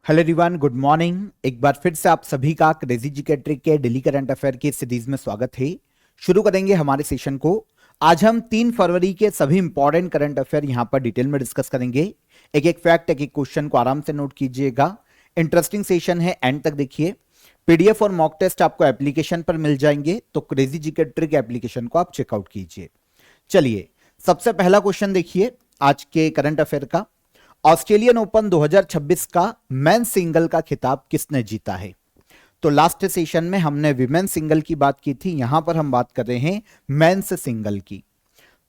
Hello everyone, good morning. एक बार फिर से आप सभी का क्रेजी जीके ट्रिक के डेली करंट अफेयर की सीरीज में स्वागत है। शुरू करेंगे हमारे सेशन को। आज हम 3 फरवरी के सभी इंपॉर्टेंट करंट अफेयर यहां पर डिटेल में डिस्कस करेंगे। एक एक फैक्ट, एक एक क्वेश्चन को आराम से नोट कीजिएगा। इंटरेस्टिंग सेशन है, एंड तक देखिए। पीडीएफ और मॉक टेस्ट आपको एप्लीकेशन पर मिल जाएंगे, तो क्रेजी जीके ट्रिक एप्लीकेशन को आप चेकआउट कीजिए। चलिए, सबसे पहला क्वेश्चन देखिए आज के करंट अफेयर का। ऑस्ट्रेलियन ओपन 2026 का मेंस सिंगल का खिताब किसने जीता है? तो लास्ट सेशन में हमने विमेन सिंगल की बात की थी, यहां पर हम बात कर रहे हैं मेंस सिंगल की।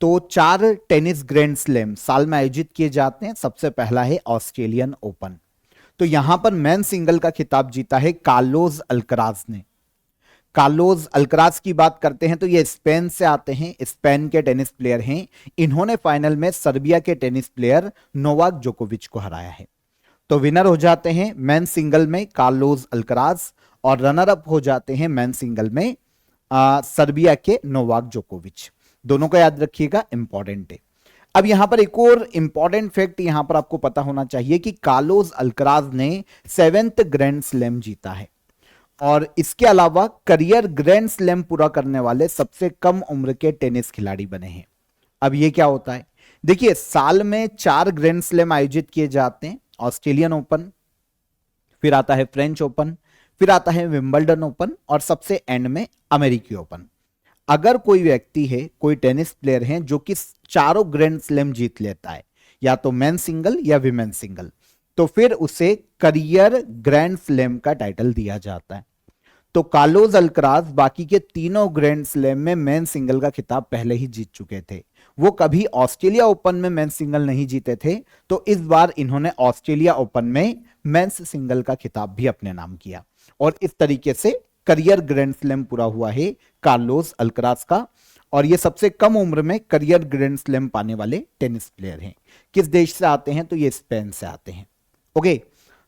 तो 4 टेनिस ग्रैंड स्लैम साल में आयोजित किए जाते हैं। सबसे पहला है ऑस्ट्रेलियन ओपन। तो यहां पर मेन सिंगल का खिताब जीता है कार्लोस अल्कराज ने। कार्लोस अल्कराज की बात करते हैं तो ये स्पेन से आते हैं, स्पेन के टेनिस प्लेयर हैं। इन्होंने फाइनल में सर्बिया के टेनिस प्लेयर नोवाक जोकोविच को हराया है। तो विनर हो जाते हैं मेन सिंगल में कार्लोस अल्कराज, और रनर अप हो जाते हैं मेन सिंगल में सर्बिया के नोवाक जोकोविच। दोनों को याद रखिएगा, इंपॉर्टेंट है। अब यहां पर एक और इंपॉर्टेंट फैक्ट यहां पर आपको पता होना चाहिए कि कार्लोस अल्कराज ने 7th ग्रैंड स्लैम जीता है, और इसके अलावा करियर ग्रैंड स्लैम पूरा करने वाले सबसे कम उम्र के टेनिस खिलाड़ी बने हैं। अब ये क्या होता है? देखिए, साल में 4 ग्रैंड स्लैम आयोजित किए जाते हैं। ऑस्ट्रेलियन ओपन, फिर आता है फ्रेंच ओपन, फिर आता है विंबलडन ओपन, और सबसे एंड में अमेरिकी ओपन। अगर कोई व्यक्ति है, कोई टेनिस प्लेयर है जो कि चारों ग्रैंड स्लैम जीत लेता है, या तो मेन सिंगल या विमेन सिंगल, तो फिर उसे करियर ग्रैंड स्लैम का टाइटल दिया जाता है। तो कार्लोस अल्कराज बाकी के तीनों ग्रैंड स्लैम में मेन सिंगल का खिताब पहले ही जीत चुके थे। वो कभी ऑस्ट्रेलिया ओपन में मेन सिंगल नहीं जीते थे, तो इस बार इन्होंने ऑस्ट्रेलिया ओपन में मेंस सिंगल का खिताब भी अपने नाम किया, और इस तरीके से करियर ग्रैंड स्लैम पूरा हुआ है कार्लोस अल्कराज का। और ये सबसे कम उम्र में करियर ग्रैंड स्लैम पाने वाले टेनिस प्लेयर हैं। किस देश से आते हैं? तो ये स्पेन से आते हैं। ओके,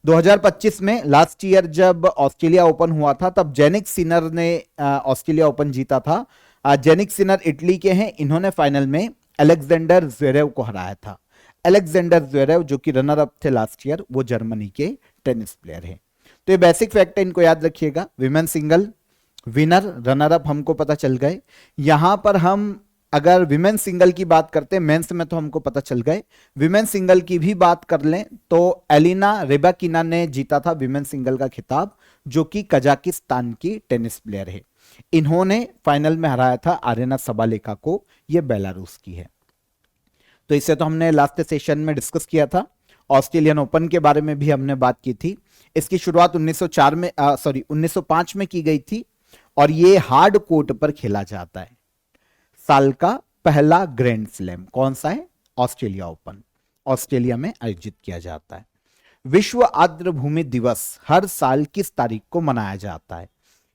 2025 में लास्ट ईयर जब ऑस्ट्रेलिया ओपन हुआ था, तब जेनिक सिनर ने ऑस्ट्रेलिया ओपन जीता था। जेनिक सिनर इटली के हैं। इन्होंने फाइनल में अलेक्जेंडर ज़्वेरेव को हराया था। अलेक्जेंडर ज़्वेरेव जो कि रनर अप थे लास्ट ईयर, वो जर्मनी के टेनिस प्लेयर हैं। तो ये बेसिक फैक्ट है, इनको याद रखिएगा। Women single winner, runner up हमको पता चल गए। यहां पर हम अगर विमेन सिंगल की बात करते हैं, मेंस में तो हमको पता चल गए। विमेन सिंगल की भी बात कर लें तो एलिना रेबाकिना ने जीता था विमेन सिंगल का खिताब, जो कि कजाकिस्तान की टेनिस प्लेयर है। इन्होंने फाइनल में हराया था आरेना सबालेका को, यह बेलारूस की है। तो इसे तो हमने लास्ट सेशन में डिस्कस किया था। ऑस्ट्रेलियन ओपन के बारे में भी हमने बात की थी। इसकी शुरुआत 1905 में की गई थी, और ये हार्ड कोर्ट पर खेला जाता है। साल का पहला ग्रैंड स्लैम कौन सा है? ऑस्ट्रेलिया ओपन, ऑस्ट्रेलिया में आयोजित किया जाता है। विश्व आर्द्र भूमि दिवस हर साल किस तारीख को मनाया जाता है?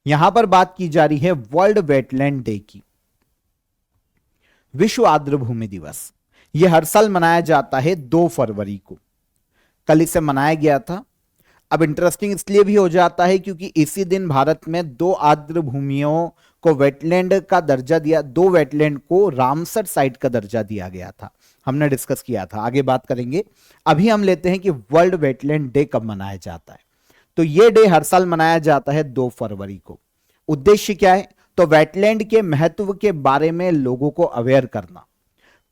यहां पर बात की जा रही है वर्ल्ड वेटलैंड डे की। विश्व आर्द्र भूमि दिवस यह हर साल मनाया जाता है 2 फरवरी को। कल इसे मनाया गया था। अब इंटरेस्टिंग इसलिए भी हो जाता है क्योंकि इसी दिन भारत में 2 आर्द्र भूमियों को वेटलैंड का दर्जा दिया, 2 वेटलैंड को रामसर साइट का दर्जा दिया गया था। हमने डिस्कस किया था, आगे बात करेंगे। अभी हम लेते हैं कि वर्ल्ड वेटलैंड डे कब मनाया जाता है। तो यह डे हर साल मनाया जाता है 2 फरवरी को। उद्देश्य क्या है? तो वेटलैंड के महत्व के बारे में लोगों को अवेयर करना।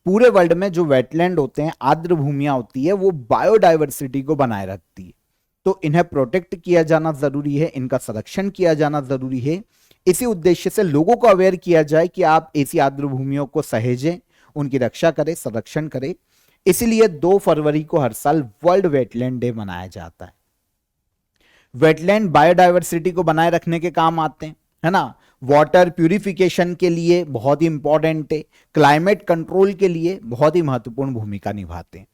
पूरे वर्ल्ड में जो वेटलैंड होते हैं, आर्द्र भूमियां होती है, वो बायोडाइवर्सिटी को बनाए रखती है। तो इन्हें प्रोटेक्ट किया जाना जरूरी है, इनका संरक्षण किया जाना जरूरी है। इसी उद्देश्य से लोगों को अवेयर किया जाए कि आप ऐसी आर्द्र भूमियों को सहेजें, उनकी रक्षा करें, संरक्षण करें। इसीलिए 2 फरवरी को हर साल वर्ल्ड वेटलैंड डे मनाया जाता है। वेटलैंड बायोडाइवर्सिटी को बनाए रखने के काम आते हैं, है ना। वाटर प्यूरिफिकेशन के लिए बहुत ही इंपॉर्टेंट है। क्लाइमेट कंट्रोल के लिए बहुत ही महत्वपूर्ण भूमिका निभाते हैं।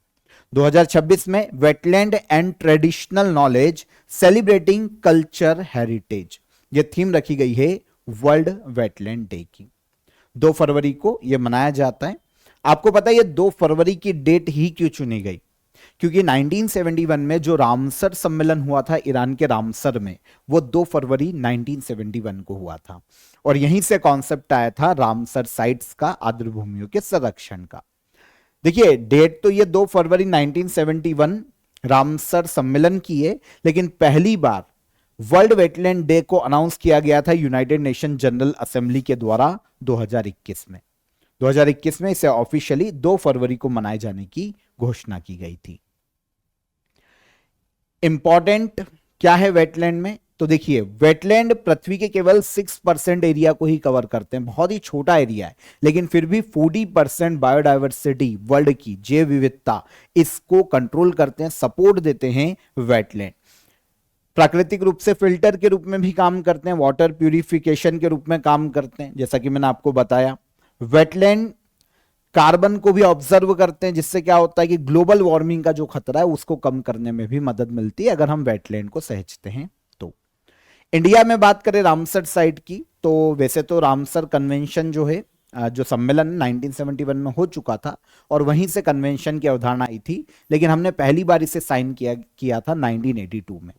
2026 में wetland and traditional knowledge celebrating culture heritage, यह थीम रखी गई है वर्ल्ड वेटलैंड डे की। 2 फरवरी को यह मनाया जाता है। आपको पता है यह 2 फरवरी की डेट ही क्यों चुनी गई? क्योंकि 1971 में जो रामसर सम्मेलन हुआ था ईरान के रामसर में, वो 2 फरवरी 1971 को हुआ था, और यहीं से कॉन्सेप्ट आया था रामसर साइट्स का, आर्द्र भूमियों के संरक्षण का। देखिए, डेट तो ये 2 फरवरी 1971 रामसर सम्मेलन की है, लेकिन पहली बार वर्ल्ड वेटलैंड डे को अनाउंस किया गया था यूनाइटेड नेशन जनरल असेंबली के द्वारा 2021 में। 2021 में इसे ऑफिशियली 2 फरवरी को मनाए जाने की घोषणा की गई थी। इंपॉर्टेंट क्या है वेटलैंड में? तो देखिए, वेटलैंड पृथ्वी के केवल 6% एरिया को ही कवर करते हैं, बहुत ही छोटा एरिया है, लेकिन फिर भी 40% बायोडायवर्सिटी, वर्ल्ड की जैव विविधता, इसको कंट्रोल करते हैं, सपोर्ट देते हैं वेटलैंड। प्राकृतिक रूप से फिल्टर के रूप में भी काम करते हैं, वाटर प्यूरिफिकेशन के रूप में काम करते हैं, जैसा कि मैंने आपको बताया। वेटलैंड कार्बन को भी ऑब्जर्व करते हैं, जिससे क्या होता है कि ग्लोबल वार्मिंग का जो खतरा है उसको कम करने में भी मदद मिलती है अगर हम वेटलैंड को सहेजते हैं तो। इंडिया में बात करें रामसर साइट की, तो वैसे तो रामसर कन्वेंशन जो है, जो सम्मेलन 1971 में हो चुका था और वहीं से कन्वेंशन की अवधारणा आई थी, लेकिन हमने पहली बार इसे साइन किया था 1982 में।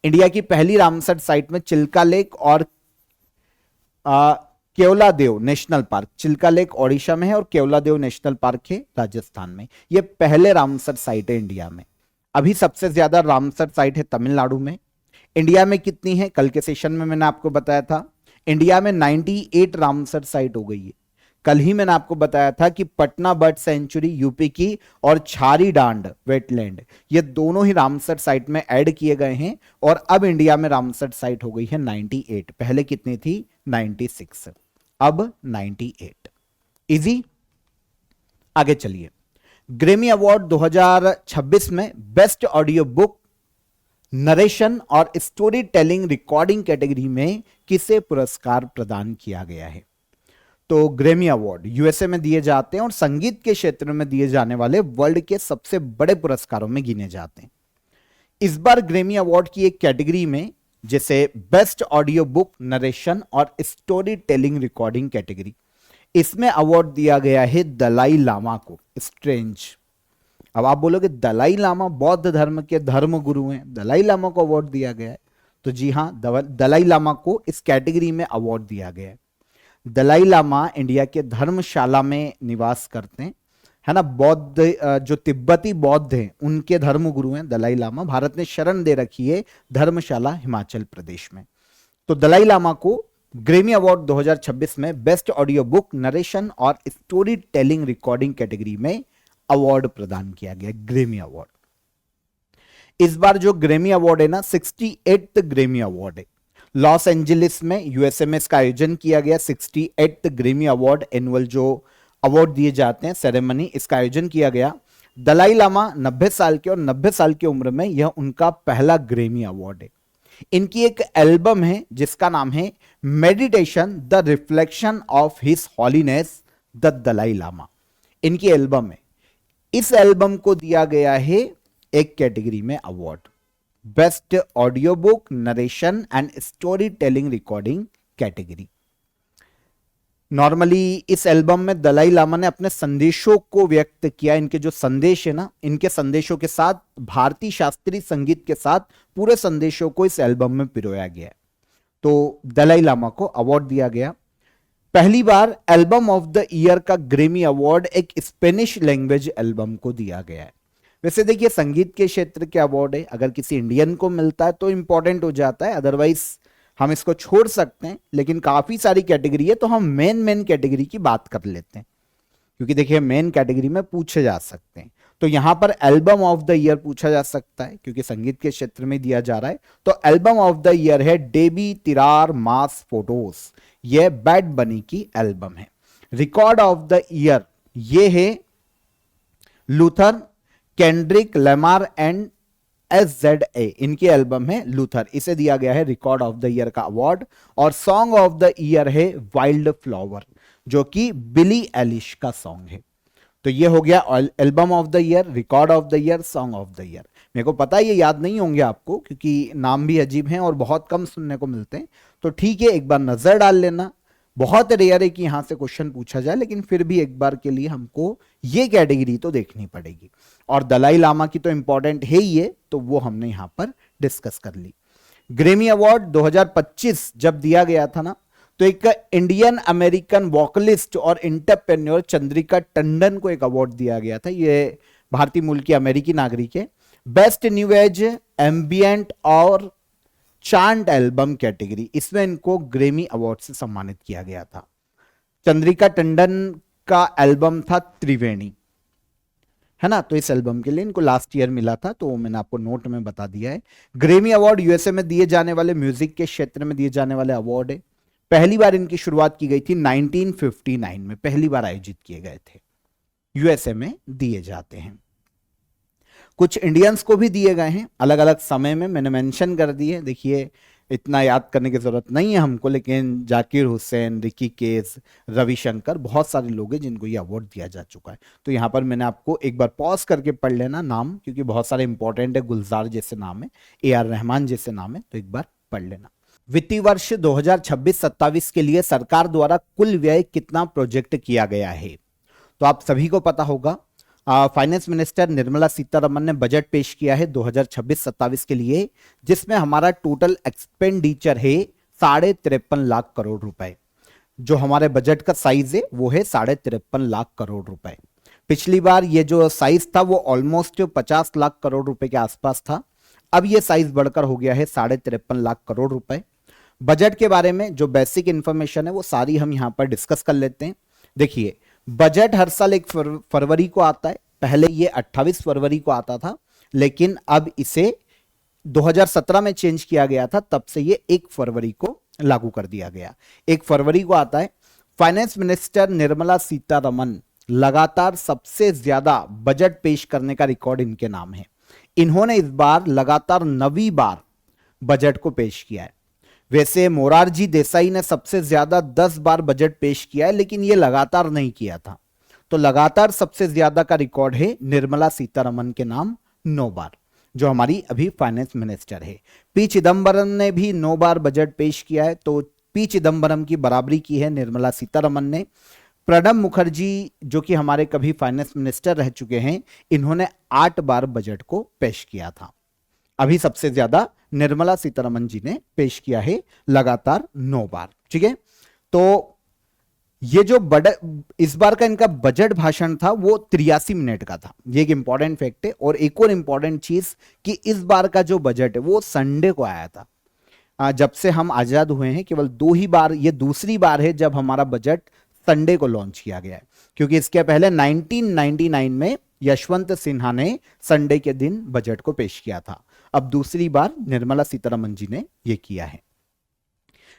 इंडिया की पहली रामसर साइट में चिल्का लेक और Keoladeo national park, Chilika lake Odisha में है और केवलादेव नेशनल पार्क है राजस्थान में। ये पहले रामसर साइट है इंडिया में। अभी सबसे ज्यादा रामसर साइट है तमिलनाडु में। इंडिया में कितनी है? कल के सेशन में मैंने आपको बताया था, इंडिया में 98 रामसर साइट हो गई है। कल ही मैंने आपको बताया था कि पटना बर्ड सेंचुरी यूपी की और छारी डांड वेटलैंड, ये दोनों ही रामसर साइट में ऐड किए गए हैं और अब इंडिया में रामसर साइट हो गई है 98। पहले कितनी थी? 96, अब 98। इजी। आगे चलिए, ग्रेमी अवार्ड 2026 में बेस्ट ऑडियो बुक नरेशन और स्टोरी टेलिंग रिकॉर्डिंग कैटेगरी में किसे पुरस्कार प्रदान किया गया है? तो ग्रेमी अवार्ड यूएसए में दिए जाते हैं और संगीत के क्षेत्र में दिए जाने वाले वर्ल्ड के सबसे बड़े पुरस्कारों में गिने जाते हैं। इस बार ग्रेमी अवार्ड की एक कैटेगरी में, जैसे बेस्ट ऑडियो बुक नरेशन और स्टोरी टेलिंग रिकॉर्डिंग कैटेगरी, इसमें अवार्ड दिया गया है दलाई लामा को। स्ट्रेंज। अब आप बोलोगे दलाई लामा बौद्ध धर्म के धर्म गुरु हैं, दलाई लामा को अवार्ड दिया गया है? तो जी हां, दलाई लामा को इस कैटेगरी में अवार्ड दिया गया है। दलाई लामा इंडिया के धर्मशाला में निवास करते हैं, है ना। बौद्ध, जो तिब्बती बौद्ध हैं उनके धर्म गुरु हैं दलाई लामा। भारत ने शरण दे रखी है धर्मशाला हिमाचल प्रदेश में। तो दलाई लामा को ग्रेमी अवार्ड 2026 में बेस्ट ऑडियो बुक नरेशन और स्टोरी टेलिंग रिकॉर्डिंग कैटेगरी में अवार्ड प्रदान किया गया, ग्रेमी अवार्ड। इस बार जो ग्रेमी अवार्ड है ना, 68th ग्रेमी अवार्ड है। लॉस एंजलिस में यूएसए में इसका आयोजन किया गया। 68th ग्रेमी अवार्ड, एनुअल जो अवार्ड दिए जाते हैं सेरेमनी, इसका आयोजन किया गया। दलाई लामा 90 साल के और 90 साल की उम्र में यह उनका पहला ग्रेमी अवार्ड है। इनकी एक एल्बम है जिसका नाम है meditation the reflection of his holiness the Dalai Lama. इनकी एल्बम है। इस एल्बम को दिया गया है एक कैटेगरी में award, best audio book narration and story telling recording category. Normally इस एल्बम में दलाई लामा ने अपने संदेशों को व्यक्त किया। इनके जो संदेश है ना, इनके संदेशों के साथ भारतीय शास्त्रीय संगीत के साथ पूरे संदेशों को इस एल्बम में पिरोया गया। तो दलाई लामा को अवार्ड दिया गया। पहली बार एल्बम ऑफ द ईयर का ग्रेमी अवार्ड एक स्पेनिश लैंग्वेज एल्बम को दिया गया है। वैसे देखिए, संगीत के क्षेत्र के अवार्ड है, अगर किसी इंडियन को मिलता है तो इंपॉर्टेंट हो जाता है, अदरवाइज हम इसको छोड़ सकते हैं। लेकिन काफी सारी कैटेगरी है तो हम मेन कैटेगरी की बात कर लेते हैं, क्योंकि देखिए मेन कैटेगरी में पूछे जा सकते हैं। तो यहां पर एल्बम ऑफ द ईयर पूछा जा सकता है क्योंकि संगीत के क्षेत्र में दिया जा रहा है। तो एल्बम ऑफ द ईयर है डेबी तिरार मास फोटोस, यह बैड बनी की एल्बम है। रिकॉर्ड ऑफ द ईयर ये है Luther, Kendrick Lamar and SZA, इनकी एल्बम है लूथर, इसे दिया गया है रिकॉर्ड ऑफ द ईयर का अवार्ड। और सॉन्ग ऑफ द ईयर है वाइल्ड फ्लावर, जो कि बिली एलिश का सॉन्ग है। तो ये हो गया album of the year, record of the year, song of the year. मेरे को पता है ये याद नहीं होंगे आपको क्योंकि नाम भी अजीब हैं और बहुत कम सुनने को मिलते हैं। तो ठीक है, एक बार नजर डाल लेना। बहुत रेयर है कि यहां से क्वेश्चन पूछा जाए, लेकिन फिर भी एक बार के लिए हमको ये कैटेगरी तो देखनी पड़ेगी। और दलाई लामा की तो इंपॉर्टेंट है ही है, तो वो हमने यहां पर डिस्कस कर ली। ग्रेमी अवार्ड 2025 जब दिया गया था ना, तो एक इंडियन अमेरिकन वोकलिस्ट और एंटरप्रेन्योर चंद्रिका टंडन को एक अवार्ड दिया गया था। ये भारतीय मूल की अमेरिकी नागरिक है। बेस्ट न्यू एज, एम्बियंट और चांट एल्बम कैटेगरी, इसमें इनको ग्रेमी अवार्ड से सम्मानित किया गया था। चंद्रिका टंडन का एल्बम था त्रिवेणी, है ना, तो इस एल्बम के लिए इनको लास्ट ईयर मिला था, तो मैंने आपको नोट में बता दिया है। ग्रेमी अवार्ड यूएसए में दिए जाने वाले म्यूजिक के क्षेत्र में दिए जाने वाले अवार्ड है। पहली बार इनकी शुरुआत की गई थी 1959 में, पहली बार आयोजित किए गए थे, यूएसए में दिए जाते हैं। कुछ इंडियंस को भी दिए गए हैं अलग अलग समय में, मैंने मेंशन कर दिए। देखिए इतना याद करने की जरूरत नहीं है हमको, लेकिन जाकिर हुसैन, रिकी केस, रविशंकर, बहुत सारे लोग हैं जिनको ये अवार्ड दिया जा चुका है। तो यहां पर मैंने आपको एक बार पॉज करके पढ़ लेना नाम, क्योंकि बहुत सारे इंपॉर्टेंट है, गुलजार जैसे नाम है, AR रहमान जैसे नाम है, तो एक बार पढ़ लेना। वित्तीय वर्ष 2026-27 के लिए सरकार द्वारा कुल व्यय कितना प्रोजेक्ट किया गया है? तो आप सभी को पता होगा, फाइनेंस मिनिस्टर निर्मला सीतारमन ने बजट पेश किया है 2026-27 के लिए, जिसमें हमारा टोटल एक्सपेंडिचर है 53.5 लाख करोड़ रुपए। जो हमारे बजट का साइज है वो है 53.5 लाख करोड़ रुपए। पिछली बार ये जो साइज था वो ऑलमोस्ट 50 लाख करोड़ रुपए के आसपास था, अब ये साइज बढ़कर हो गया है 53.5 लाख करोड़ रुपए। बजट के बारे में जो बेसिक इंफॉर्मेशन है वो सारी हम यहां पर डिस्कस कर लेते हैं। देखिए बजट हर साल 1 फरवरी को आता है, पहले ये 28 फरवरी को आता था, लेकिन अब इसे 2017 में चेंज किया गया था, तब से ये 1 फरवरी को लागू कर दिया गया। 1 फरवरी को आता है। फाइनेंस मिनिस्टर निर्मला सीतारमन लगातार सबसे ज्यादा बजट पेश करने का रिकॉर्ड इनके नाम है। इन्होंने इस बार लगातार 9वीं बार बजट को पेश किया है। वैसे मोरारजी देसाई ने सबसे ज्यादा 10 बार बजट पेश किया है, लेकिन ये लगातार नहीं किया था। तो लगातार सबसे ज्यादा का रिकॉर्ड है निर्मला सीतारमन के नाम, 9 बार, जो हमारी अभी फाइनेंस मिनिस्टर है। पी चिदंबरम ने भी 9 बार बजट पेश किया है, तो पी चिदंबरम की बराबरी की है निर्मला सीतारमन ने। प्रणब मुखर्जी जो कि हमारे कभी फाइनेंस मिनिस्टर रह चुके हैं, इन्होंने 8 बार बजट को पेश किया था। अभी सबसे ज्यादा निर्मला सीतारमन जी ने पेश किया है, लगातार 9 बार। ठीक है, तो ये जो इस बार का इनका बजट भाषण था वो 83 मिनट का था, ये एक इंपॉर्टेंट फैक्ट है। और एक और इंपॉर्टेंट चीज कि इस बार का जो बजट है वो संडे को आया था। जब से हम आजाद हुए हैं केवल 2 ही बार, ये दूसरी बार है जब हमारा बजट संडे को लॉन्च किया गया है, क्योंकि इसके पहले 1999 में यशवंत सिन्हा ने संडे के दिन बजट को पेश किया था। अब दूसरी बार निर्मला सीतारमन जी ने यह किया है।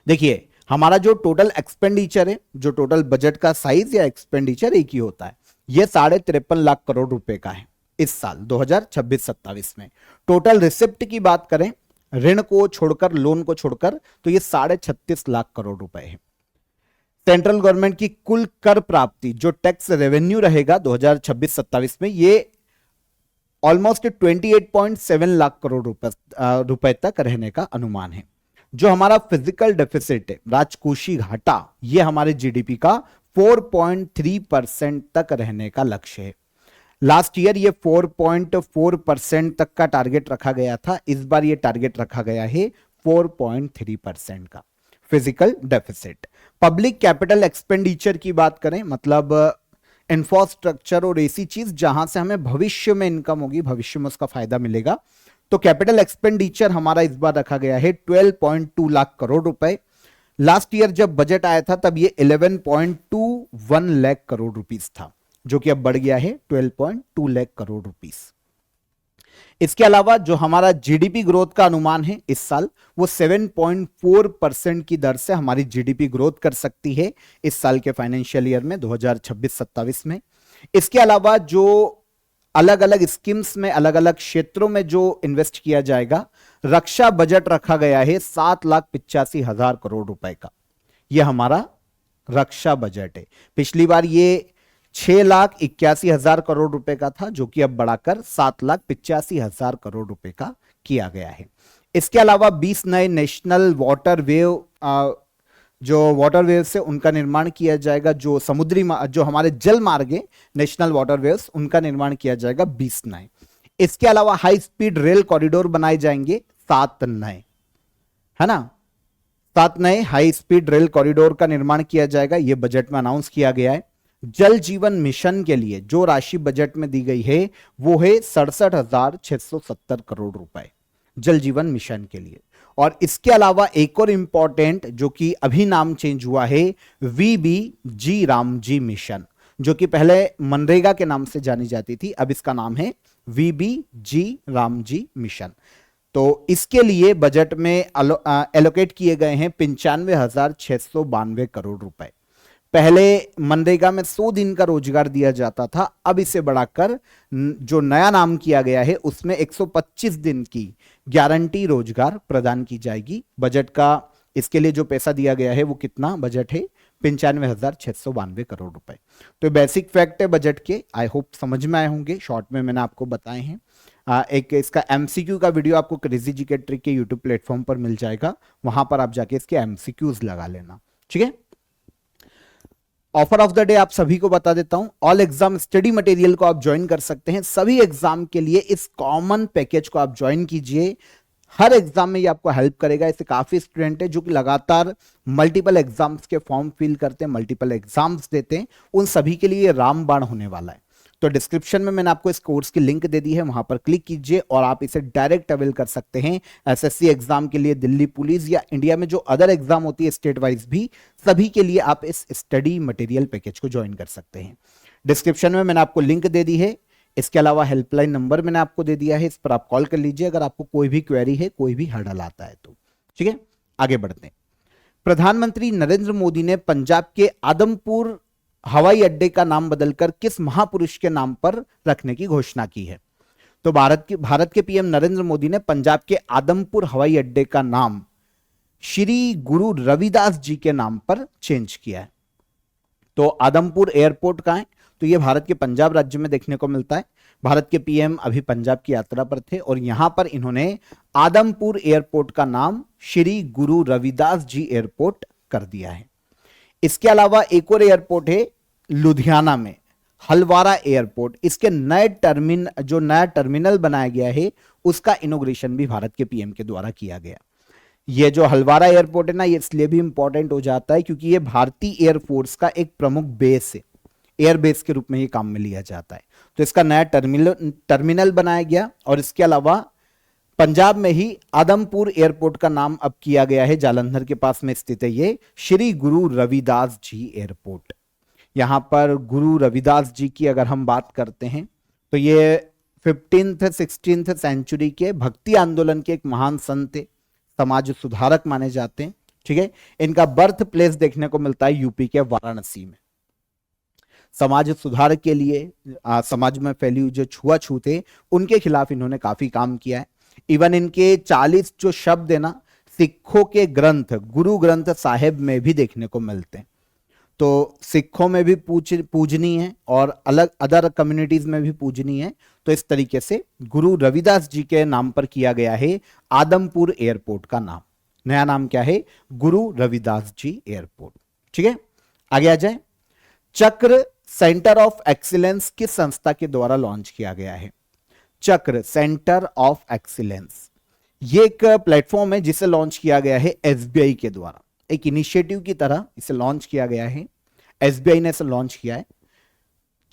देखिए हमारा जो टोटल एक्सपेंडिचर है, जो टोटल बजट का साइज या एक्सपेंडिचर एक ही होता है, यह 53.5 लाख करोड़ रुपए का है इस साल 2026-27 में। टोटल रिसिप्ट की बात करें, ऋण को छोड़कर, लोन को छोड़कर, तो यह 36.5 लाख करोड़ रुपए है। सेंट्रल गवर्नमेंट की कुल कर प्राप्ति जो टैक्स रेवेन्यू रहेगा 2026-27 में, ये ऑलमोस्ट 28.7 लाख करोड़ रुपए तक रहने का अनुमान है। जो हमारा फिजिकल डेफिसिट है, राजकोषीय घाटा, ये हमारे जीडीपी का 4.3% तक रहने का लक्ष्य है। लास्ट ईयर ये 4.4% तक का टारगेट रखा गया था, इस बार ये टारगेट रखा गया है 4.3% का physical deficit. Public capital expenditure की बात करें, मतलब इंफ्रास्ट्रक्चर और ऐसी चीज जहां से हमें भविष्य में इनकम होगी, भविष्य में उसका फायदा मिलेगा, तो कैपिटल एक्सपेंडिचर हमारा इस बार रखा गया है 12.2 लाख करोड़ रुपए। लास्ट ईयर जब बजट आया था तब ये 11.21 लाख करोड़ रुपीस था, जो कि अब बढ़ गया है 12.2 लाख करोड़ रुपीस। इसके अलावा जो हमारा जीडीपी ग्रोथ का अनुमान है इस साल, वो 7.4% की दर से हमारी जीडीपी ग्रोथ कर सकती है इस साल के फाइनेंशियल ईयर में 2026-27 में। इसके अलावा जो अलग अलग स्कीम्स में, अलग अलग क्षेत्रों में जो इन्वेस्ट किया जाएगा, रक्षा बजट रखा गया है 7,85,000 करोड़ रुपए का, यह हमारा रक्षा बजट है। पिछली बार ये 6,81,000 करोड़ रुपए का था, जो कि अब बढ़ाकर 7,85,000 करोड़ रुपए का किया गया है। इसके अलावा 20 नए नेशनल वाटर वेव, जो वाटर वेव से उनका निर्माण किया जाएगा, जो समुद्री जो हमारे जल मार्ग है, नेशनल वाटर वेव्स, उनका निर्माण किया जाएगा 20 नए। इसके अलावा हाई स्पीड रेल कॉरिडोर बनाए जाएंगे 7 नए, है ना, 7 नए हाई स्पीड रेल कॉरिडोर का निर्माण किया जाएगा, यह बजट में अनाउंस किया गया है। जल जीवन मिशन के लिए जो राशि बजट में दी गई है वो है 67,670 करोड़ रुपए जल जीवन मिशन के लिए। और इसके अलावा एक और इंपॉर्टेंट जो कि अभी नाम चेंज हुआ है, VBG रामजी मिशन, जो कि पहले मनरेगा के नाम से जानी जाती थी, अब इसका नाम है VBG रामजी मिशन। तो इसके लिए बजट में एलोकेट किए गए हैं 95,692 करोड़ रुपए। पहले मनरेगा में 100 दिन का रोजगार दिया जाता था, अब इसे बढ़ाकर जो नया नाम किया गया है उसमें 125 दिन की गारंटी रोजगार प्रदान की जाएगी। बजट का इसके लिए जो पैसा दिया गया है वो कितना बजट है, 95,692 करोड़ रुपए। तो बेसिक फैक्ट है बजट के, आई होप समझ में आए होंगे, शॉर्ट में मैंने आपको बताए हैं। एक इसका एमसीक्यू का वीडियो आपको क्रेजी जीके ट्रिक के यूट्यूब प्लेटफॉर्म पर मिल जाएगा, वहां पर आप जाके इसके एमसीक्यूज लगा लेना, ठीक है। ऑफर ऑफ द डे आप सभी को बता देता हूं, ऑल एग्जाम स्टडी मटेरियल को आप ज्वाइन कर सकते हैं। सभी एग्जाम के लिए इस कॉमन पैकेज को आप ज्वाइन कीजिए, हर एग्जाम में ये आपको हेल्प करेगा। ऐसे काफी स्टूडेंट है जो कि लगातार मल्टीपल एग्जाम्स के फॉर्म फिल करते हैं, मल्टीपल एग्जाम्स देते हैं, उन सभी के लिए रामबाण होने वाला है। तो डिस्क्रिप्शन में मैंने आपको इस कोर्स की लिंक दे दी है, वहां पर क्लिक कीजिए और आप इसे डायरेक्ट अवेल कर सकते हैं। एसएससी एग्जाम के लिए, दिल्ली पुलिस या इंडिया में जो अदर एग्जाम होती है स्टेट वाइज भी, सभी के लिए आप इस स्टडी मटेरियल पैकेज को ज्वाइन कर सकते हैं। डिस्क्रिप्शन में मैंने आपको लिंक दे दी है, इसके अलावा हेल्पलाइन नंबर मैंने आपको दे दिया है, इस पर आप कॉल कर लीजिए अगर आपको कोई भी क्वेरी है, कोई भी हर्डल आता है तो, ठीक है। आगे बढ़ते हैं। प्रधानमंत्री नरेंद्र मोदी ने पंजाब के आदमपुर हवाई अड्डे का नाम बदलकर किस महापुरुष के नाम पर रखने की घोषणा की है? तो भारत के पीएम नरेंद्र मोदी ने पंजाब के आदमपुर हवाई अड्डे का नाम श्री गुरु रविदास जी के नाम पर चेंज किया है। तो आदमपुर एयरपोर्ट कहां है? तो यह भारत के पंजाब राज्य में देखने को मिलता है। भारत के पीएम अभी पंजाब की यात्रा पर थे और यहां पर इन्होंने आदमपुर एयरपोर्ट का नाम श्री गुरु रविदास जी एयरपोर्ट कर दिया है। इसके अलावा एक और एयरपोर्ट है लुधियाना में, हलवारा एयरपोर्ट। इसके जो नया टर्मिनल बनाया गया है उसका इनॉग्रेशन भी भारत के पीएम के द्वारा किया गया। ये जो हलवारा एयरपोर्ट है ना, ये इसलिए भी इंपॉर्टेंट हो जाता है क्योंकि ये भारतीय एयरफोर्स का एक प्रमुख बेस है, एयर बेस के रूप में ये काम में लिया जाता है। तो इसका नया टर्मिनल बनाया गया और इसके अलावा पंजाब में ही आदमपुर एयरपोर्ट का नाम अब किया गया है, जालंधर के पास में स्थित है ये श्री गुरु रविदास जी एयरपोर्ट। यहां पर गुरु रविदास जी की अगर हम बात करते हैं तो ये 15th 16th सेंचुरी के भक्ति आंदोलन के एक महान संत थे, समाज सुधारक माने जाते हैं, ठीक है। इनका बर्थ प्लेस देखने को मिलता है यूपी के वाराणसी में। समाज सुधार के लिए समाज में फैली हुई जो छुआछूत है उनके खिलाफ इन्होंने काफी काम किया है। इवन इनके 40 जो शब्द है ना, सिखों के ग्रंथ गुरु ग्रंथ साहिब में भी देखने को मिलते हैं। तो सिखों में भी पूजनीय है और अलग अदर कम्युनिटीज में भी पूजनीय है। तो इस तरीके से गुरु रविदास जी के नाम पर किया गया है आदमपुर एयरपोर्ट का नाम। नया नाम क्या है? गुरु रविदास जी एयरपोर्ट, ठीक है। आगे आ जाए। चक्र सेंटर ऑफ एक्सीलेंस किस संस्था के द्वारा लॉन्च किया गया है? चक्र सेंटर ऑफ एक्सीलेंस ये एक प्लेटफॉर्म है जिसे लॉन्च किया गया है एसबीआई के द्वारा, एक इनिशिएटिव की तरह इसे लॉन्च किया गया है, एसबीआई ने इसे लॉन्च किया है।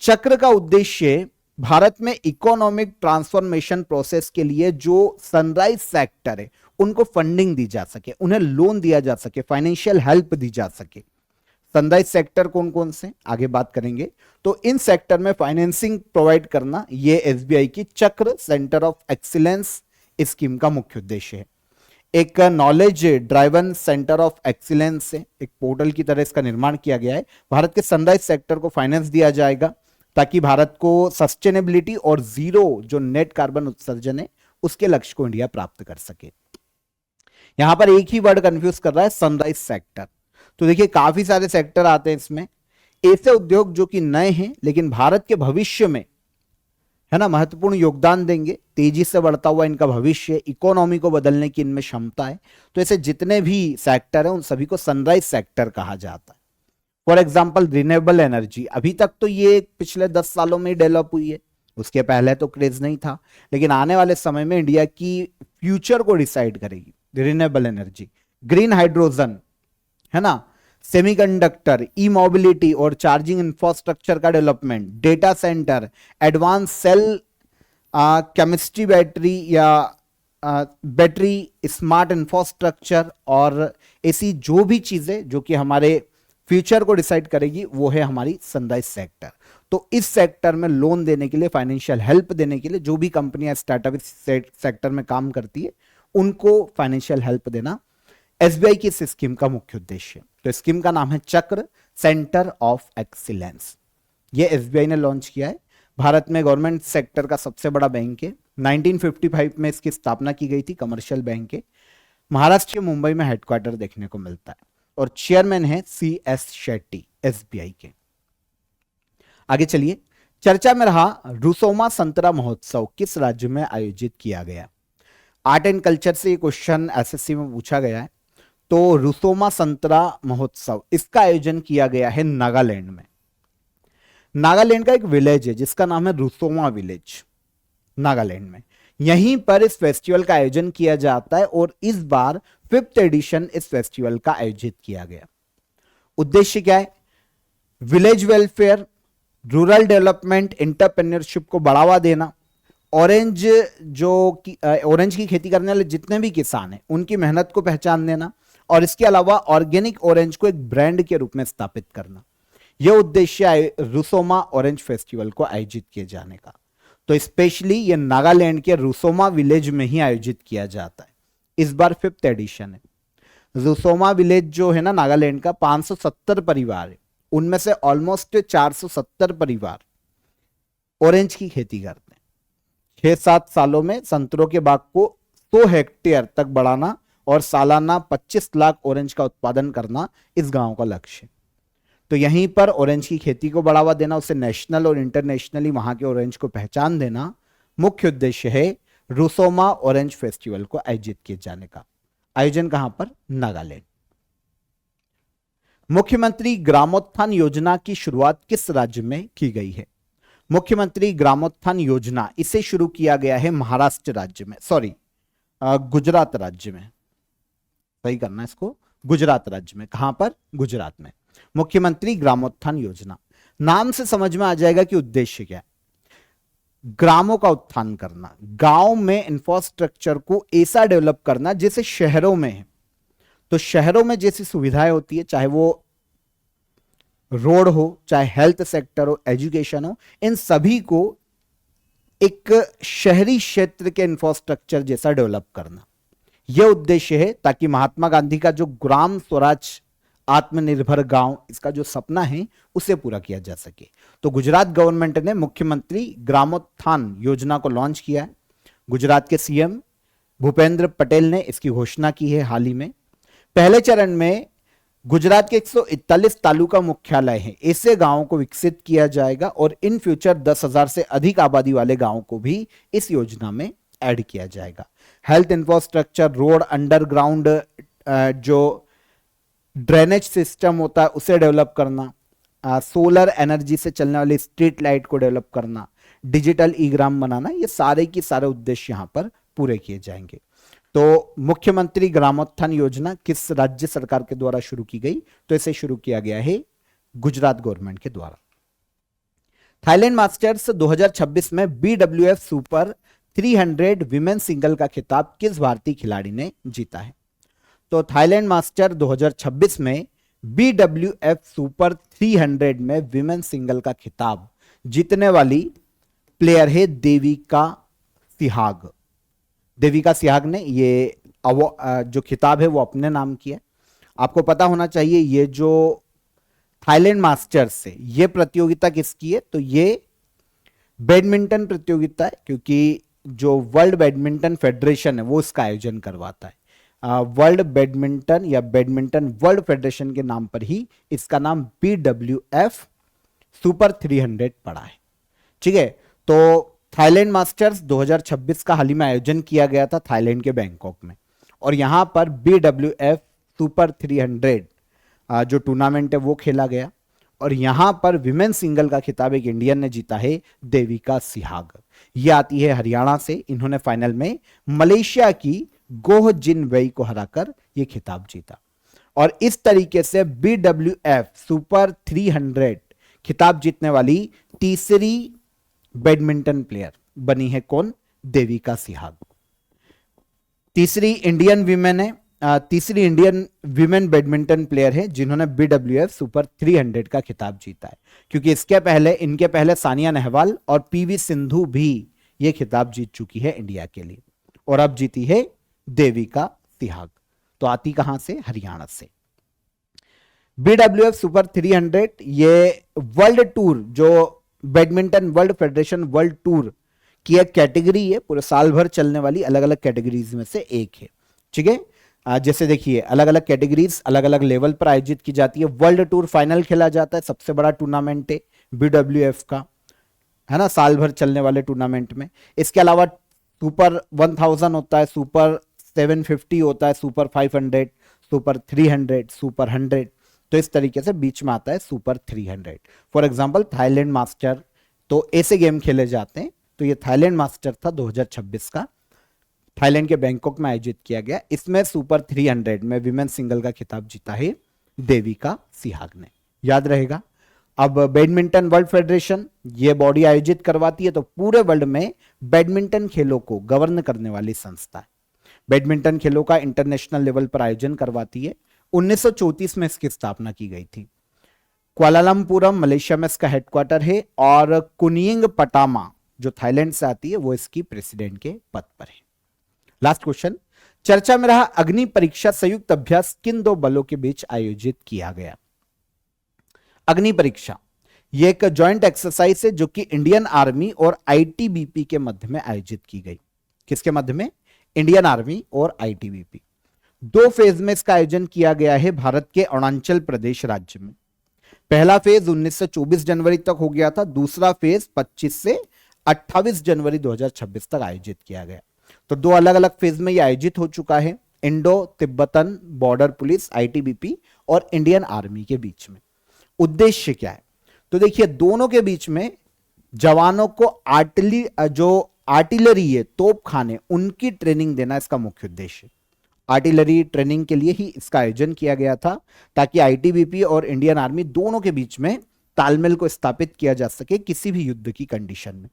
चक्र का उद्देश्य भारत में इकोनॉमिक ट्रांसफॉर्मेशन प्रोसेस के लिए जो सनराइज सेक्टर है उनको फंडिंग दी जा सके, उन्हें लोन दिया जा सके, फाइनेंशियल हेल्प दी जा सके। सनराइज सेक्टर कौन कौन से आगे बात करेंगे। तो इन सेक्टर में फाइनेंसिंग प्रोवाइड करना ये एसबीआई की चक्र सेंटर ऑफ एक्सीलेंस स्कीम का मुख्य उद्देश्य है। एक knowledge driven centre of excellence से एक पोर्टल की तरह इसका निर्माण किया गया है। भारत के सनराइज सेक्टर को फाइनेंस दिया जाएगा ताकि भारत को सस्टेनेबिलिटी और जीरो जो नेट कार्बन उत्सर्जन है उसके लक्ष्य को इंडिया प्राप्त कर सके। यहां पर एक ही वर्ड कंफ्यूज कर रहा है, सनराइज सेक्टर। तो देखिए काफी सारे सेक्टर आते हैं इसमें, ऐसे उद्योग जो कि नए हैं लेकिन भारत के भविष्य में है ना महत्वपूर्ण योगदान देंगे, तेजी से बढ़ता हुआ इनका भविष्य, इकोनॉमी को बदलने की इनमें क्षमता है। तो ऐसे जितने भी सेक्टर हैं उन सभी को सनराइज सेक्टर कहा जाता है। फॉर एग्जांपल रिन्यूएबल एनर्जी, अभी तक तो ये पिछले 10 सालों में डेवलप हुई है, उसके पहले तो क्रेज नहीं था, लेकिन आने वाले समय में इंडिया की फ्यूचर को डिसाइड करेगी रिन्यूएबल एनर्जी, ग्रीन हाइड्रोजन, है ना, सेमीकंडक्टर, ई मोबिलिटी और चार्जिंग इंफ्रास्ट्रक्चर का development, data centre, advance cell chemistry battery या बैटरी, स्मार्ट इंफ्रास्ट्रक्चर और ऐसी जो भी चीजें जो कि हमारे फ्यूचर को डिसाइड करेगी वो है हमारी सनराइज सेक्टर। तो इस सेक्टर में लोन देने के लिए, फाइनेंशियल हेल्प देने के लिए जो भी कंपनियां स्टार्टअप सेक्टर में काम करती है उनको फाइनेंशियल हेल्प देना एसबीआई की इस स्कीम का मुख्य उद्देश्य है। तो स्कीम का नाम है चक्र, सेंटर ऑफ एक्सीलेंस। ये एसबीआई ने लॉन्च किया है। भारत में गवर्नमेंट सेक्टर का सबसे बड़ा बैंक है। 1955 में इसकी स्थापना की गई थी, कमर्शियल बैंक है। महाराष्ट्र के मुंबई में हेडक्वार्टर देखने को मिलता है और चेयरमैन है CS शेट्टी एसबीआई के। आगे चलिए, चर्चा में रहा रुसोमा संतरा महोत्सव किस राज्य में आयोजित किया गया। आर्ट एंड कल्चर से ये क्वेश्चन एसएससी में पूछा गया है। तो रुसोमा संतरा महोत्सव इसका आयोजन किया गया है नागालैंड में। नागालैंड का एक विलेज है जिसका नाम है रुसोमा विलेज, नागालैंड में। यहीं पर इस फेस्टिवल का आयोजन किया जाता है और इस बार 5th एडिशन इस फेस्टिवल का आयोजित किया गया। उद्देश्य क्या है? Village welfare, rural development, entrepreneurship को बढ़ावा देना, ऑरेंज ऑरेंज की खेती करने वाले जितने भी किसान हैं उनकी मेहनत को पहचान देना और इसके अलावा ऑर्गेनिक ऑरेंज को एक ब्रांड के रूप में स्थापित करना। यह उद्देश्य है रुसोमा ऑरेंज फेस्टिवल को आयोजित किए जाने का। तो स्पेशली ये नागालैंड के रुसोमा विलेज में ही आयोजित किया जाता है। इस बार 5th एडिशन है। रुसोमा विलेज जो है ना नागालैंड का, 570 परिवार है, उनमें से ऑलमोस्ट 470 परिवार ऑरेंज की खेती करते हैं। 6-7 सालों में संतरों के बाग को 100 हेक्टेयर तक बढ़ाना और सालाना 25 लाख ऑरेंज का उत्पादन करना इस गांव का लक्ष्य है। तो यहीं पर ऑरेंज की खेती को बढ़ावा देना, उसे नेशनल और इंटरनेशनली वहां के ऑरेंज को पहचान देना मुख्य उद्देश्य है रुसोमा ऑरेंज फेस्टिवल को आयोजित किए जाने का। आयोजन कहां पर? नागालैंड। मुख्यमंत्री ग्रामोत्थान योजना की शुरुआत किस राज्य में की गई है? मुख्यमंत्री ग्रामोत्थान योजना इसे शुरू किया गया है महाराष्ट्र राज्य में, गुजरात राज्य में, सही करना है इसको, गुजरात राज्य में। कहां पर? गुजरात में। मुख्यमंत्री ग्रामोत्थान योजना, नाम से समझ में आ जाएगा कि उद्देश्य क्या है। ग्रामों का उत्थान करना, गांव में इंफ्रास्ट्रक्चर को ऐसा डेवलप करना जैसे शहरों में है। तो शहरों में जैसी सुविधाएं होती है, चाहे वो रोड हो, चाहे हेल्थ सेक्टर हो, एजुकेशन हो, इन सभी को एक शहरी क्षेत्र के इंफ्रास्ट्रक्चर जैसा डेवलप करना, यह उद्देश्य है ताकि महात्मा गांधी का जो ग्राम स्वराज आत्मनिर्भर गांव, इसका जो सपना है उसे पूरा किया जा सके। तो गुजरात गवर्नमेंट ने मुख्यमंत्री ग्रामोत्थान योजना को लॉन्च किया है। गुजरात के सीएम भूपेंद्र पटेल ने इसकी घोषणा की है हाल ही में। पहले चरण में गुजरात के 141 तालुका मुख्यालय हैं, ऐसे गांवों को विकसित किया जाएगा और इन फ्यूचर 10,000 से अधिक आबादी वाले गांवों को भी इस योजना में ऐड किया जाएगा। हेल्थ इंफ्रास्ट्रक्चर, रोड, अंडरग्राउंड जो ड्रेनेज सिस्टम होता है उसे डेवलप करना, सोलर एनर्जी से चलने वाली स्ट्रीट लाइट को डेवलप करना, डिजिटल ई ग्राम बनाना, ये सारे के सारे उद्देश्य यहां पर पूरे किए जाएंगे। तो मुख्यमंत्री ग्रामोत्थान योजना किस राज्य सरकार के द्वारा शुरू की गई? तो इसे शुरू किया गया है गुजरात गवर्नमेंट के द्वारा। थाईलैंड मास्टर्स 2026 में BWF सुपर 300 विमेन सिंगल का खिताब किस भारतीय खिलाड़ी ने जीता है? तो थाईलैंड मास्टर 2026 में BWF सुपर 300 में विमेन सिंगल का खिताब जीतने वाली प्लेयर है देविका सिहाग। देविका सिहाग ने ये जो खिताब है वो अपने नाम किया। आपको पता होना चाहिए ये जो थाईलैंड मास्टर्स है ये प्रतियोगिता किसकी है? तो ये बैडमिंटन प्रतियोगिता है, क्योंकि जो वर्ल्ड बैडमिंटन फेडरेशन है वो इसका आयोजन करवाता है। वर्ल्ड बैडमिंटन या बैडमिंटन वर्ल्ड फेडरेशन के नाम पर ही इसका नाम BWF सुपर 300 पड़ा है। ठीक है, तो थाईलैंड मास्टर्स 2026 का हाल ही में आयोजन किया गया था थाईलैंड के बैंकॉक में, और यहां पर BWF सुपर 300 जो टूर्नामेंट है वो खेला गया, और यहां पर विमेन सिंगल का खिताब एक इंडियन ने जीता है, देविका सिहाग। ये आती है हरियाणा से। इन्होंने फाइनल में मलेशिया की गोह जिन वेई को हराकर यह खिताब जीता। और इस तरीके से BWF सुपर 300 खिताब जीतने वाली तीसरी बैडमिंटन प्लेयर बनी है कौन? देविका सिहाग। तीसरी इंडियन विमेन बैडमिंटन प्लेयर है जिन्होंने BWF सुपर 300 का खिताब जीता है, क्योंकि इनके पहले सानिया नेहवाल और PV सिंधु भी यह खिताब जीत चुकी है इंडिया के लिए, और अब जीती है देविका सिहाग। तो आती कहां से? हरियाणा से। BWF सुपर 300 ये वर्ल्ड टूर, जो badminton world federation world tour की एक कैटेगरी है, पूरे साल भर चलने वाली अलग अलग कैटेगरीज में से एक है। ठीक है, जैसे देखिए अलग अलग कैटेगरीज अलग अलग लेवल पर आयोजित की जाती है। वर्ल्ड टूर फाइनल खेला जाता है, सबसे बड़ा टूर्नामेंट है BWF का, है ना, साल भर चलने वाले टूर्नामेंट में। इसके अलावा सुपर 1000 होता है, सुपर 750 होता है, सुपर 500, सुपर 300, सुपर 100। तो इस तरीके से बीच में आता है super 300। For example Thailand master, तो ऐसे गेम खेले जाते हैं। तो ये थाईलैंड मास्टर था 2026 का, थाईलैंड के बैंकॉक में आयोजित किया गया। इसमें सुपर 300 में विमेन सिंगल का खिताब जीता है देविका सिहाग ने, याद रहेगा। अब बैडमिंटन वर्ल्ड फेडरेशन ये बॉडी आयोजित करवाती है, तो पूरे वर्ल्ड में बैडमिंटन खेलों को गवर्न करने वाली संस्था है। बैडमिंटन खेलों का इंटरनेशनल लेवल पर आयोजन करवाती है। 1934 में इसकी स्थापना की गई थी। कुआलालंपुरम मलेशिया में इसका हेडक्वार्टर है, और कुनिंग पटामा जो थाईलैंड से आती है वो इसकी प्रेसिडेंट के पद पर है। लास्ट क्वेश्चन, चर्चा में रहा अग्नि परीक्षा संयुक्त अभ्यास किन दो बलों के बीच आयोजित किया गया? अग्नि परीक्षा यह एक जॉइंट एक्सरसाइज है जो कि इंडियन आर्मी और ITBP के मध्य में आयोजित की गई। किसके मध्य में? इंडियन आर्मी और ITBP। 2 फेज में इसका आयोजन किया गया है भारत के अरुणाचल प्रदेश राज्य में। पहला फेज 19 से 24 जनवरी तक हो गया था, दूसरा फेज 25 से 28 जनवरी 2026 तक आयोजित किया गया। तो 2 अलग अलग फेज में यह आयोजित हो चुका है, Indo Tibetan border police ITBP और इंडियन आर्मी के बीच में। उद्देश्य क्या है? तो देखिए दोनों के बीच में जवानों को आर्टिलरी है, तोप खाने, उनकी ट्रेनिंग देना इसका मुख्य उद्देश्य। आर्टिलरी ट्रेनिंग के लिए ही इसका आयोजन किया गया था, ताकि ITBP और इंडियन आर्मी दोनों के बीच में तालमेल को स्थापित किया जा सके किसी भी युद्ध की कंडीशन में।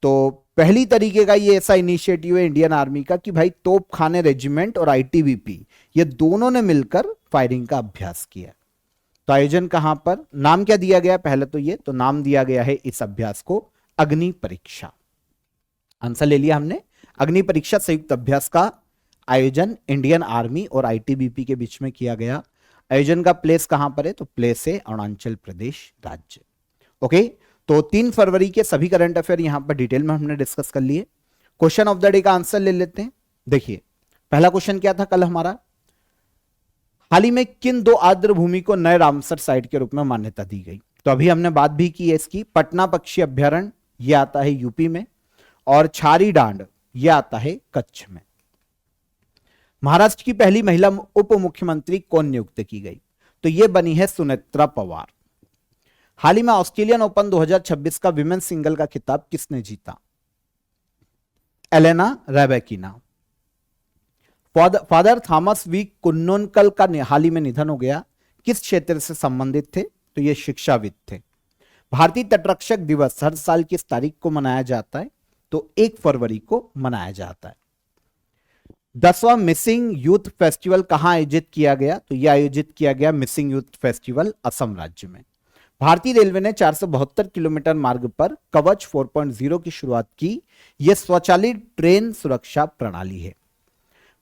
तो पहली तरीके का ये ऐसा इनिशिएटिव है इंडियन आर्मी का कि भाई तोप खाने रेजिमेंट और ITBP ये दोनों ने मिलकर फायरिंग का अभ्यास किया। तो आयोजन कहां पर, नाम क्या दिया गया? पहले तो ये तो नाम दिया गया है इस अभ्यास को अग्नि परीक्षा। आंसर ले लिया हमने। अग्नि परीक्षा संयुक्त अभ्यास का आयोजन इंडियन आर्मी और ITBP के बीच में किया गया। आयोजन का प्लेस कहां पर है? तो प्लेस है अरुणाचल प्रदेश राज्य। ओके, तो 3 फरवरी के सभी करंट अफेयर यहां पर डिटेल में हमने डिस्कस कर लिए। क्वेश्चन ऑफ द डे का आंसर ले लेते हैं। देखिए पहला क्वेश्चन क्या था कल हमारा? हाल ही में किन 2 आर्द्र भूमि को नए रामसर साइट के रूप में मान्यता दी गई? तो अभी हमने बात भी की है इसकी। पटना पक्षी अभ्यारण्य यह आता है यूपी में, और छारी डांड यह आता है कच्छ में। महाराष्ट्र की पहली महिला उप मुख्यमंत्री कौन नियुक्त की गई? तो यह बनी है सुनेत्रा पवार। हाल ही में ऑस्ट्रेलियन ओपन 2026 का विमेन सिंगल का खिताब किसने जीता? एलेना रेबेकिना। फादर थॉमस वी कुन्नोनकल का हाल ही में निधन हो गया। किस क्षेत्र से संबंधित थे? तो ये शिक्षाविद थे। भारतीय तटरक्षक दिवस हर साल किस तारीख को मनाया जाता है? तो 1 फरवरी को मनाया जाता है। 10वां मिसिंग यूथ फेस्टिवल कहां आयोजित किया गया? तो यह आयोजित किया गया मिसिंग यूथ फेस्टिवल असम राज्य में। भारतीय रेलवे ने 472 किलोमीटर मार्ग पर कवच 4.0 की शुरुआत की। यह स्वचालित ट्रेन सुरक्षा प्रणाली है।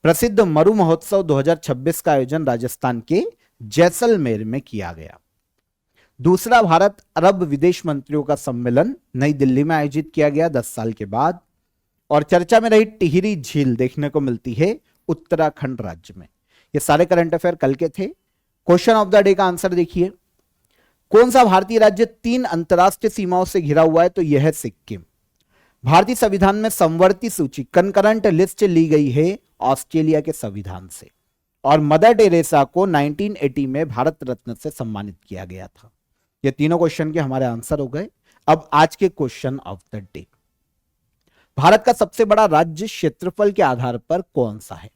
प्रसिद्ध मरु महोत्सव 2026 का आयोजन राजस्थान के जैसलमेर में किया गया। दूसरा भारत अरब विदेश मंत्रियों का सम्मेलन नई दिल्ली में आयोजित किया गया 10 साल के बाद। और चर्चा में रही टिहरी झील देखने को मिलती है उत्तराखंड राज्य में। ये सारे करंट अफेयर कल के थे। क्वेश्चन ऑफ द डे का आंसर देखिए, कौन सा भारतीय राज्य 3 अंतरराष्ट्रीय सीमाओं से घिरा हुआ है? तो यह है सिक्किम। भारतीय संविधान में समवर्ती सूची कंकरंट लिस्ट ली गई है ऑस्ट्रेलिया के संविधान से। और मदर टेरेसा को 1980 में भारत रत्न से सम्मानित किया गया था। ये तीनों क्वेश्चन के हमारे आंसर हो गए। अब आज के question of the day, Bharat का सबसे बड़ा राज्य क्षेत्रफल के आधार पर कौन सा है?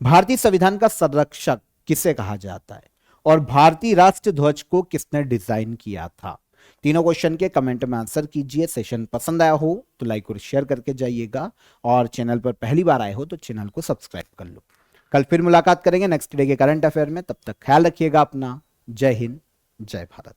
भारतीय संविधान का संरक्षक किसे कहा जाता है, और भारतीय राष्ट्र ध्वज को किसने डिजाइन किया था। तीनों क्वेश्चन के कमेंट में आंसर कीजिए। सेशन पसंद आया हो तो लाइक और शेयर करके जाइएगा, और चैनल पर पहली बार आए हो तो चैनल को सब्सक्राइब कर लो। कल फिर मुलाकात करेंगे नेक्स्ट डे के करंट अफेयर में, तब तक ख्याल रखिएगा अपना। जय हिंद, जय भारत।